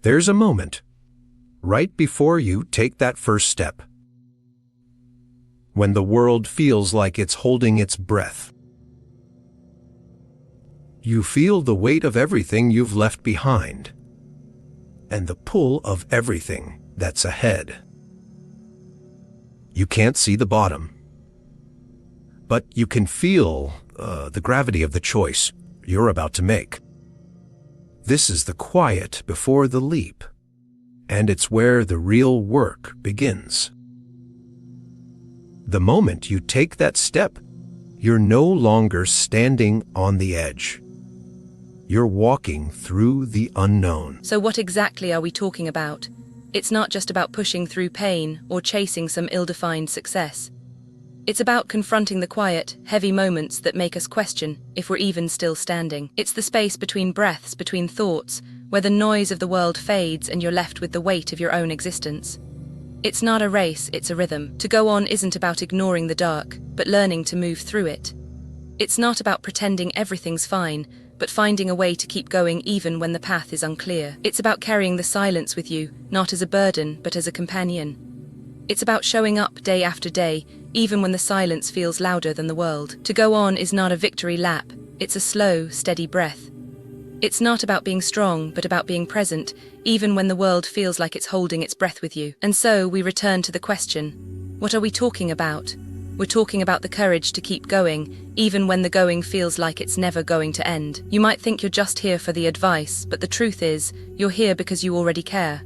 There's a moment, right before you take that first step, when the world feels like it's holding its breath. You feel the weight of everything you've left behind, and the pull of everything that's ahead. You can't see the bottom, but you can feel the gravity of the choice you're about to make. This is the quiet before the leap, and it's where the real work begins. The moment you take that step, you're no longer standing on the edge. You're walking through the unknown. So what exactly are we talking about? It's not just about pushing through pain or chasing some ill-defined success. It's about confronting the quiet, heavy moments that make us question if we're even still standing. It's the space between breaths, between thoughts, where the noise of the world fades and you're left with the weight of your own existence. It's not a race, it's a rhythm. To go on isn't about ignoring the dark, but learning to move through it. It's not about pretending everything's fine, but finding a way to keep going even when the path is unclear. It's about carrying the silence with you, not as a burden, but as a companion. It's about showing up day after day, even when the silence feels louder than the world. To go on is not a victory lap, it's a slow, steady breath. It's not about being strong, but about being present, even when the world feels like it's holding its breath with you. And so we return to the question, what are we talking about? We're talking about the courage to keep going, even when the going feels like it's never going to end. You might think you're just here for the advice, but the truth is, you're here because you already care.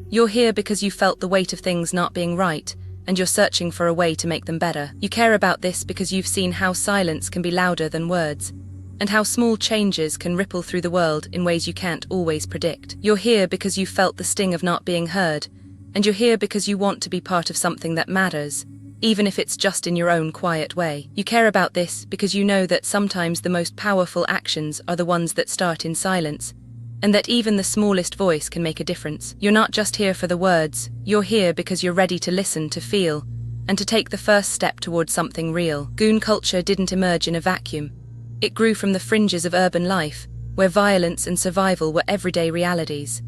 You're here because you felt the weight of things not being right, and you're searching for a way to make them better. You care about this because you've seen how silence can be louder than words, and how small changes can ripple through the world in ways you can't always predict. You're here because you felt the sting of not being heard, and you're here because you want to be part of something that matters, even if it's just in your own quiet way. You care about this because you know that sometimes the most powerful actions are the ones that start in silence, and that even the smallest voice can make a difference. You're not just here for the words, you're here because you're ready to listen, to feel, and to take the first step towards something real. Goon culture didn't emerge in a vacuum. It grew from the fringes of urban life, where violence and survival were everyday realities.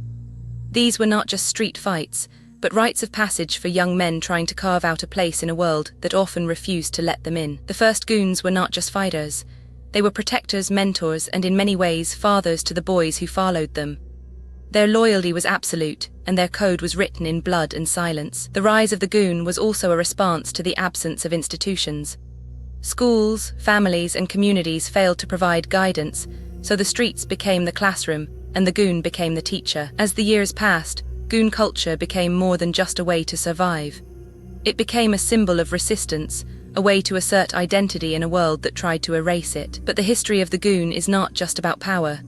These were not just street fights, but rites of passage for young men trying to carve out a place in a world that often refused to let them in. The first goons were not just fighters. They were protectors, mentors, and in many ways fathers to the boys who followed them. Their loyalty was absolute, and their code was written in blood and silence. The rise of the goon was also a response to the absence of institutions. Schools, families, and communities failed to provide guidance, so the streets became the classroom, and the goon became the teacher. As the years passed, goon culture became more than just a way to survive. It became a symbol of resistance, a way to assert identity in a world that tried to erase it. But the history of the goon is not just about power.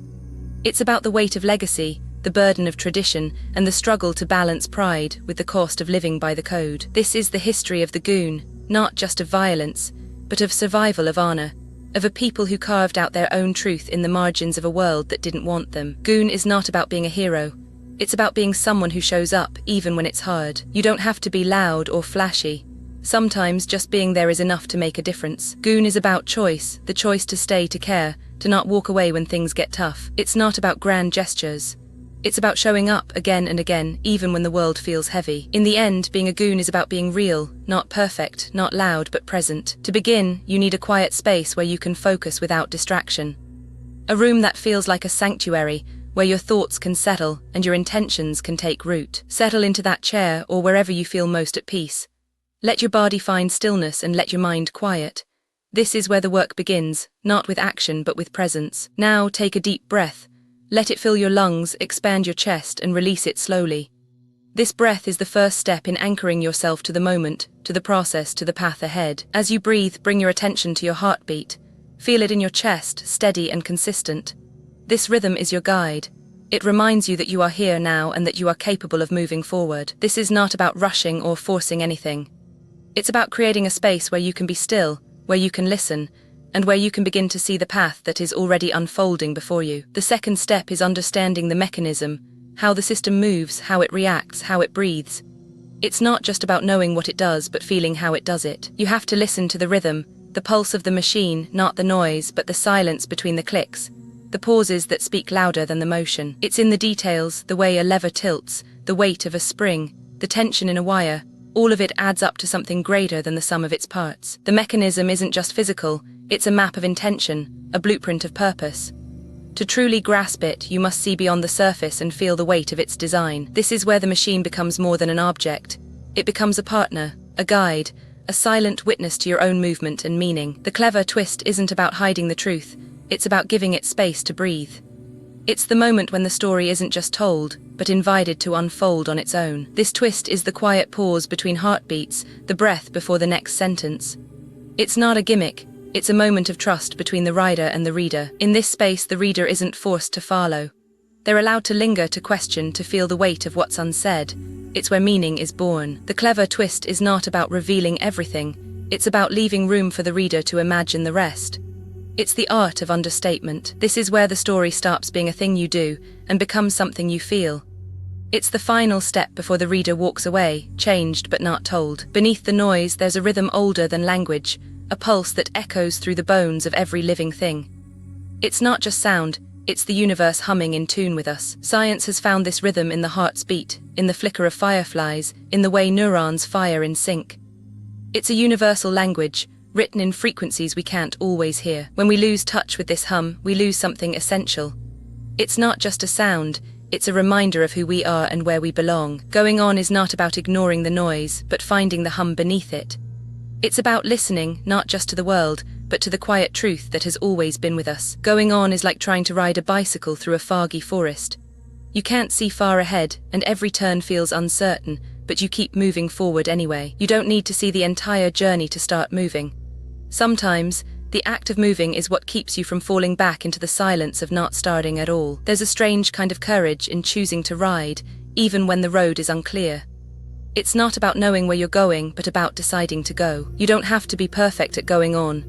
It's about the weight of legacy, the burden of tradition, and the struggle to balance pride with the cost of living by the code. This is the history of the goon, not just of violence, but of survival, of honor, of a people who carved out their own truth in the margins of a world that didn't want them. Goon is not about being a hero. It's about being someone who shows up even when it's hard. You don't have to be loud or flashy. Sometimes just being there is enough to make a difference. Goon is about choice, the choice to stay, to care, to not walk away when things get tough. It's not about grand gestures. It's about showing up again and again, even when the world feels heavy. In the end, being a goon is about being real, not perfect, not loud, but present. To begin, you need a quiet space where you can focus without distraction. A room that feels like a sanctuary, where your thoughts can settle and your intentions can take root. Settle into that chair or wherever you feel most at peace. Let your body find stillness and let your mind quiet. This is where the work begins, not with action but with presence. Now take a deep breath. Let it fill your lungs, expand your chest, and release it slowly. This breath is the first step in anchoring yourself to the moment, to the process, to the path ahead. As you breathe, bring your attention to your heartbeat. Feel it in your chest, steady and consistent. This rhythm is your guide. It reminds you that you are here now and that you are capable of moving forward. This is not about rushing or forcing anything. It's about creating a space where you can be still, where you can listen, and where you can begin to see the path that is already unfolding before you. The second step is understanding the mechanism, how the system moves, how it reacts, how it breathes. It's not just about knowing what it does, but feeling how it does it. You have to listen to the rhythm, the pulse of the machine, not the noise, but the silence between the clicks. the pauses that speak louder than the motion. It's in the details, the way a lever tilts, the weight of a spring, the tension in a wire. All of it adds up to something greater than the sum of its parts. The mechanism isn't just physical, it's a map of intention, a blueprint of purpose. To truly grasp it, you must see beyond the surface and feel the weight of its design. This is where the machine becomes more than an object. It becomes a partner, a guide, a silent witness to your own movement and meaning. The clever twist isn't about hiding the truth, it's about giving it space to breathe. It's the moment when the story isn't just told, but invited to unfold on its own. This twist is the quiet pause between heartbeats, the breath before the next sentence. It's not a gimmick, it's a moment of trust between the writer and the reader. In this space, the reader isn't forced to follow. They're allowed to linger, to question, to feel the weight of what's unsaid. It's where meaning is born. The clever twist is not about revealing everything, it's about leaving room for the reader to imagine the rest. It's the art of understatement. This is where the story stops being a thing you do and becomes something you feel. It's the final step before the reader walks away, changed but not told. Beneath the noise, there's a rhythm older than language, a pulse that echoes through the bones of every living thing. It's not just sound, it's the universe humming in tune with us. Science has found this rhythm in the heart's beat, in the flicker of fireflies, in the way neurons fire in sync. It's a universal language, written in frequencies we can't always hear. When we lose touch with this hum, we lose something essential. It's not just a sound, it's a reminder of who we are and where we belong. Going On is not about ignoring the noise, but finding the hum beneath it. It's about listening, not just to the world, but to the quiet truth that has always been with us. Going on is like trying to ride a bicycle through a foggy forest. You can't see far ahead, and every turn feels uncertain, but you keep moving forward anyway. You don't need to see the entire journey to start moving. Sometimes, the act of moving is what keeps you from falling back into the silence of not starting at all. There's a strange kind of courage in choosing to ride, even when the road is unclear. It's not about knowing where you're going, but about deciding to go. You don't have to be perfect at going on.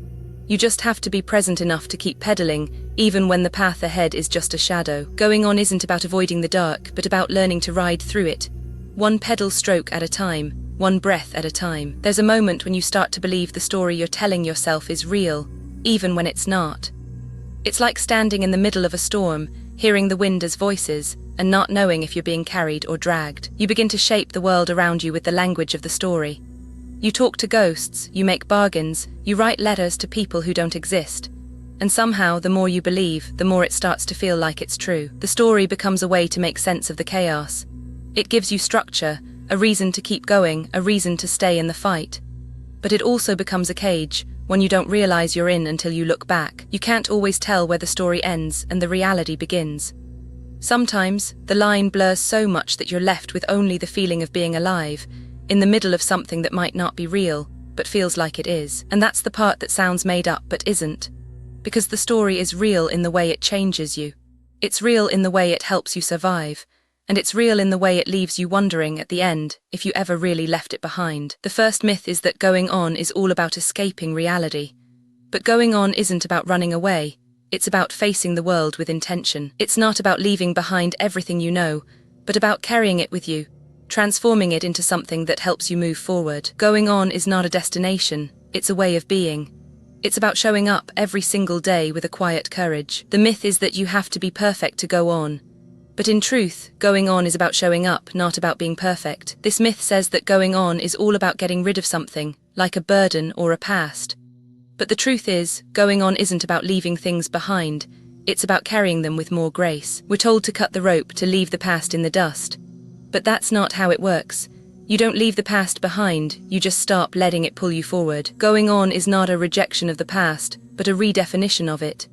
You just have to be present enough to keep pedaling, even when the path ahead is just a shadow. Going on isn't about avoiding the dark, but about learning to ride through it. One pedal stroke at a time, one breath at a time. There's a moment when you start to believe the story you're telling yourself is real, even when it's not. It's like standing in the middle of a storm, hearing the wind as voices, and not knowing if you're being carried or dragged. You begin to shape the world around you with the language of the story. You talk to ghosts, you make bargains, you write letters to people who don't exist. And somehow, the more you believe, the more it starts to feel like it's true. The story becomes a way to make sense of the chaos. It gives you structure, a reason to keep going, a reason to stay in the fight. But it also becomes a cage, one you don't realize you're in until you look back. You can't always tell where the story ends and the reality begins. Sometimes, the line blurs so much that you're left with only the feeling of being alive, in the middle of something that might not be real, but feels like it is. And that's the part that sounds made up but isn't. Because the story is real in the way it changes you. It's real in the way it helps you survive. And it's real in the way it leaves you wondering at the end if you ever really left it behind. The first myth is that going on is all about escaping reality. But going on isn't about running away. It's about facing the world with intention. It's not about leaving behind everything you know, but about carrying it with you, transforming it into something that helps you move forward. Going on is not a destination, it's a way of being. It's about showing up every single day with a quiet courage. The myth is that you have to be perfect to go on. But in truth, going on is about showing up, not about being perfect. This myth says that going on is all about getting rid of something, like a burden or a past. But the truth is, going on isn't about leaving things behind, it's about carrying them with more grace. We're told to cut the rope, to leave the past in the dust. But that's not how it works. You don't leave the past behind, you just stop letting it pull you forward. Going on is not a rejection of the past, but a redefinition of it.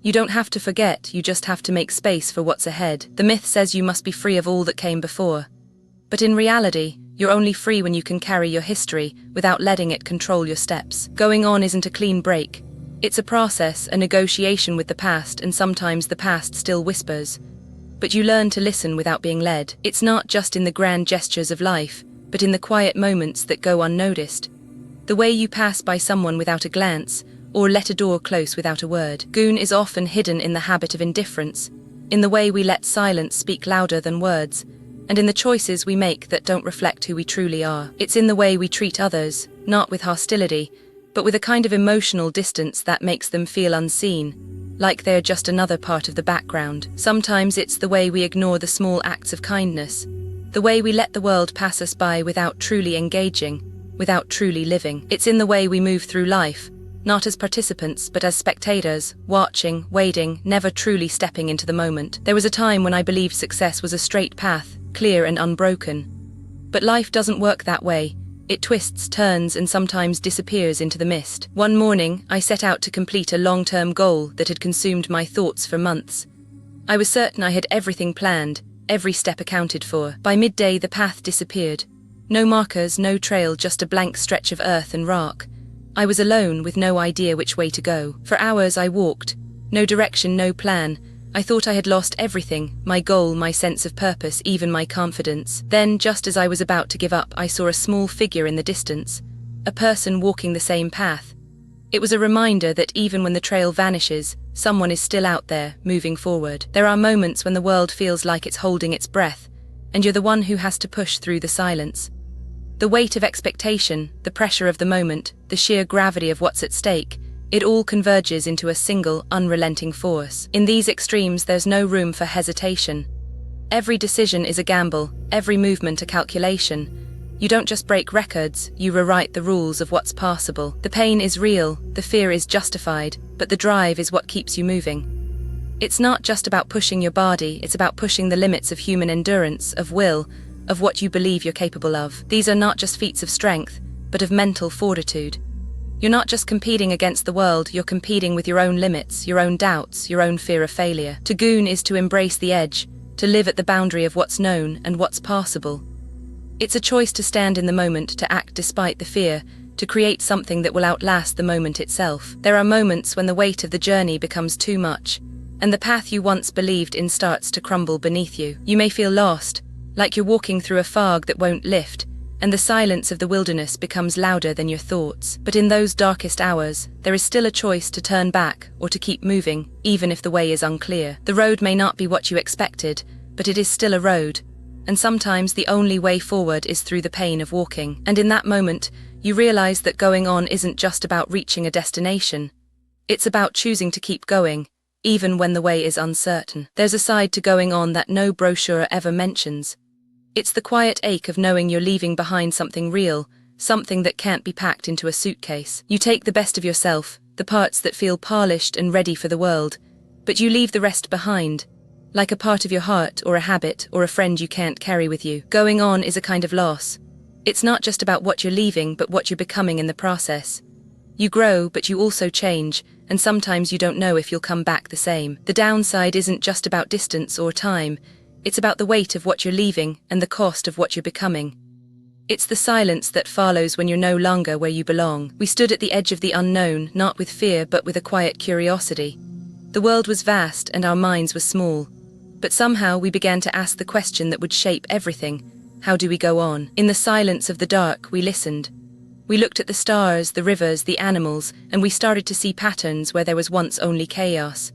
You don't have to forget, you just have to make space for what's ahead. The myth says you must be free of all that came before. But in reality, you're only free when you can carry your history without letting it control your steps. Going on isn't a clean break. It's a process, a negotiation with the past, and sometimes the past still whispers. But you learn to listen without being led. It's not just in the grand gestures of life, but in the quiet moments that go unnoticed. The way you pass by someone without a glance, or let a door close without a word. Goon is often hidden in the habit of indifference, in the way we let silence speak louder than words, and in the choices we make that don't reflect who we truly are. It's in the way we treat others, not with hostility, but with a kind of emotional distance that makes them feel unseen, like they're just another part of the background. Sometimes it's the way we ignore the small acts of kindness, the way we let the world pass us by without truly engaging, without truly living. It's in the way we move through life, not as participants but as spectators, watching, waiting, never truly stepping into the moment. There was a time when I believed success was a straight path, clear and unbroken. But life doesn't work that way. It twists, turns, and sometimes disappears into the mist. One morning, I set out to complete a long-term goal that had consumed my thoughts for months. I was certain I had everything planned, every step accounted for. By midday, the path disappeared. No markers, no trail, just a blank stretch of earth and rock. I was alone, with no idea which way to go. For hours I walked. No direction, no plan. I thought I had lost everything, my goal, my sense of purpose, even my confidence. Then, just as I was about to give up, I saw a small figure in the distance, a person walking the same path. It was a reminder that even when the trail vanishes, someone is still out there, moving forward. There are moments when the world feels like it's holding its breath, and you're the one who has to push through the silence. The weight of expectation, the pressure of the moment, the sheer gravity of what's at stake, it all converges into a single, unrelenting force. In these extremes, there's no room for hesitation. Every decision is a gamble, every movement a calculation. You don't just break records, you rewrite the rules of what's possible. The pain is real, the fear is justified, but the drive is what keeps you moving. It's not just about pushing your body, it's about pushing the limits of human endurance, of will, of what you believe you're capable of. These are not just feats of strength, but of mental fortitude. You're not just competing against the world, you're competing with your own limits, your own doubts, your own fear of failure. To goon is to embrace the edge, to live at the boundary of what's known and what's possible. It's a choice to stand in the moment, to act despite the fear, to create something that will outlast the moment itself. There are moments when the weight of the journey becomes too much, and the path you once believed in starts to crumble beneath you. You may feel lost, like you're walking through a fog that won't lift, and the silence of the wilderness becomes louder than your thoughts. But in those darkest hours, there is still a choice to turn back or to keep moving, even if the way is unclear. The road may not be what you expected, but it is still a road, and sometimes the only way forward is through the pain of walking. And in that moment, you realize that going on isn't just about reaching a destination. It's about choosing to keep going, even when the way is uncertain. There's a side to going on that no brochure ever mentions. It's the quiet ache of knowing you're leaving behind something real, something that can't be packed into a suitcase. You take the best of yourself, the parts that feel polished and ready for the world, but you leave the rest behind, like a part of your heart or a habit or a friend you can't carry with you. Going on is a kind of loss. It's not just about what you're leaving, but what you're becoming in the process. You grow, but you also change, and sometimes you don't know if you'll come back the same. The downside isn't just about distance or time. It's about the weight of what you're leaving and the cost of what you're becoming. It's the silence that follows when you're no longer where you belong. We stood at the edge of the unknown, not with fear, but with a quiet curiosity. The world was vast and our minds were small. But somehow we began to ask the question that would shape everything. How do we go on? In the silence of the dark, we listened. We looked at the stars, the rivers, the animals, and we started to see patterns where there was once only chaos.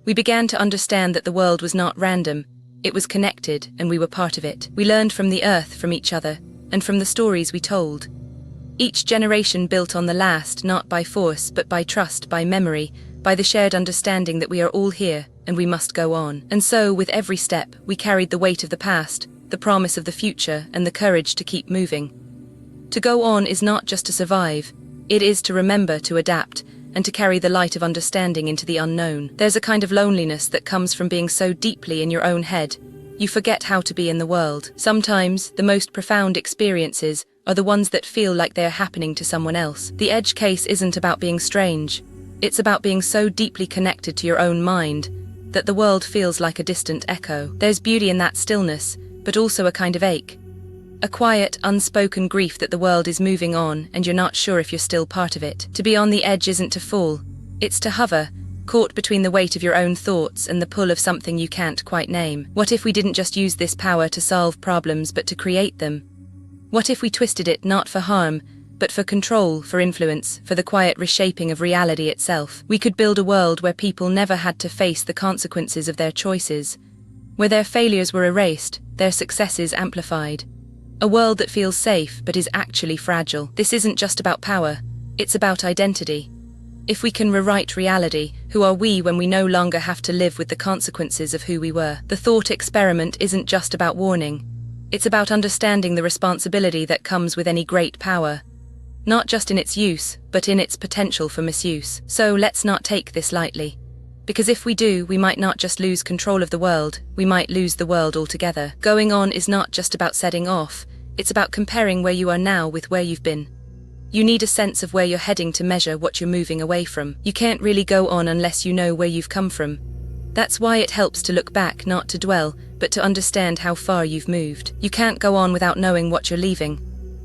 We began to understand that the world was not random. It was connected, and we were part of it. We learned from the earth, from each other, and from the stories we told. Each generation built on the last, not by force, but by trust, by memory, by the shared understanding that we are all here, and we must go on. And so, with every step, we carried the weight of the past, the promise of the future, and the courage to keep moving. To go on is not just to survive, it is to remember, to adapt, and to carry the light of understanding into the unknown. There's a kind of loneliness that comes from being so deeply in your own head. You forget how to be in the world. Sometimes, the most profound experiences are the ones that feel like they are happening to someone else. The edge case isn't about being strange. It's about being so deeply connected to your own mind that the world feels like a distant echo. There's beauty in that stillness, but also a kind of ache. A quiet, unspoken grief that the world is moving on and you're not sure if you're still part of it. To be on the edge isn't to fall, it's to hover, caught between the weight of your own thoughts and the pull of something you can't quite name. What if we didn't just use this power to solve problems but to create them? What if we twisted it not for harm, but for control, for influence, for the quiet reshaping of reality itself? We could build a world where people never had to face the consequences of their choices, where their failures were erased, their successes amplified. A world that feels safe but is actually fragile. This isn't just about power, it's about identity. If we can rewrite reality, who are we when we no longer have to live with the consequences of who we were? The thought experiment isn't just about warning. It's about understanding the responsibility that comes with any great power. Not just in its use, but in its potential for misuse. So let's not take this lightly. Because if we do, we might not just lose control of the world, we might lose the world altogether. Going on is not just about setting off, it's about comparing where you are now with where you've been. You need a sense of where you're heading to measure what you're moving away from. You can't really go on unless you know where you've come from. That's why it helps to look back, not to dwell, but to understand how far you've moved. You can't go on without knowing what you're leaving.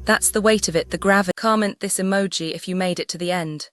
That's the weight of it, the gravity. Comment this emoji if you made it to the end.